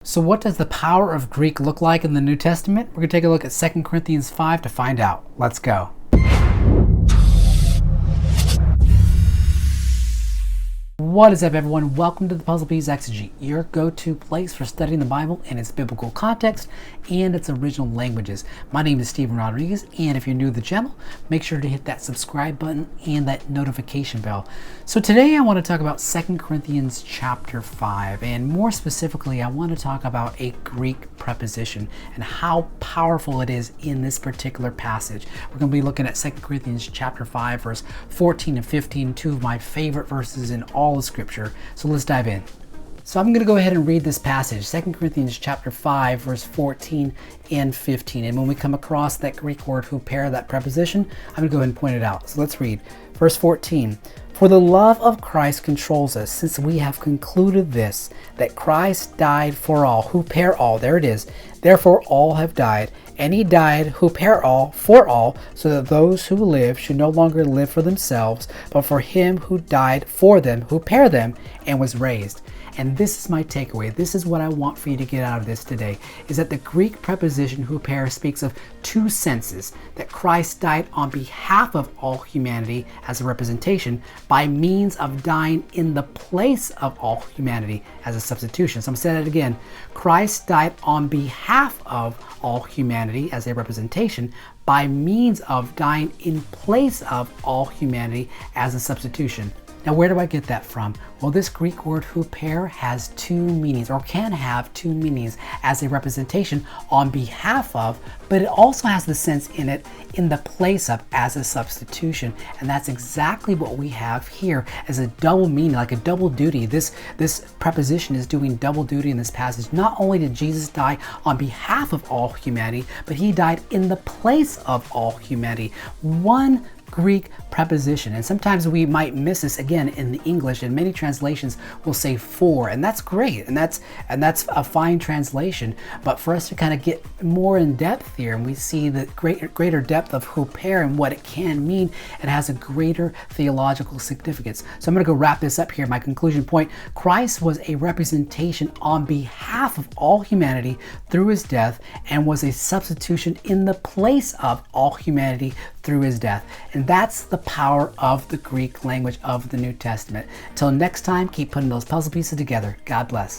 So what does the power of Greek look like in the New Testament? We're going to take a look at 2 Corinthians 5 to find out. Let's go. What is up, everyone? Welcome to the Puzzle Piece Exegete, your go-to place for studying the Bible in its biblical context and its original languages. My name is Steven Rodriguez, and if you're new to the channel, make sure to hit that subscribe button and that notification bell. So today I want to talk about 2 Corinthians chapter 5, and more specifically, I want to talk about a Greek preposition and how powerful it is in this particular passage. We're going to be looking at 2 Corinthians chapter 5, verse 14 and 15, two of my favorite verses in all of Scripture. So let's dive in. So I'm going to go ahead and read this passage, 2 Corinthians chapter 5, verse 14 and 15. And when we come across that Greek word hypέρ, that preposition, I'm going to go ahead and point it out. So let's read. Verse 14. For the love of Christ controls us, since we have concluded this, that Christ died for all, hypέρ all, there it is. Therefore all have died, and he died hypέρ all, for all, so that those who live should no longer live for themselves, but for him who died for them, hypέρ them, and was raised. And this is my takeaway. This is what I want for you to get out of this today, is that the Greek preposition hypέρ speaks of two senses, that Christ died on behalf of all humanity as a representation by means of dying in the place of all humanity as a substitution. So I'm going to say that again. Christ died on behalf of all humanity as a representation by means of dying in place of all humanity as a substitution. Now, where do I get that from? Well, this Greek word hypέρ has two meanings, or can have two meanings, as a representation on behalf of, but it also has the sense in it in the place of as a substitution. And that's exactly what we have here as a double meaning, like a double duty. This preposition is doing double duty in this passage. Not only did Jesus die on behalf of all humanity, but he died in the place of all humanity. One Greek preposition, and sometimes we might miss this again in the English, and many translations will say for, and that's great, and that's a fine translation. But for us to kind of get more in depth here, and we see the greater depth of hypέρ and what it can mean, it has a greater theological significance. So I'm going to go wrap this up here. My conclusion point: Christ was a representation on behalf of all humanity through his death, and was a substitution in the place of all humanity through his death. And that's the power of the Greek language of the New Testament. Until next time, keep putting those puzzle pieces together. God bless.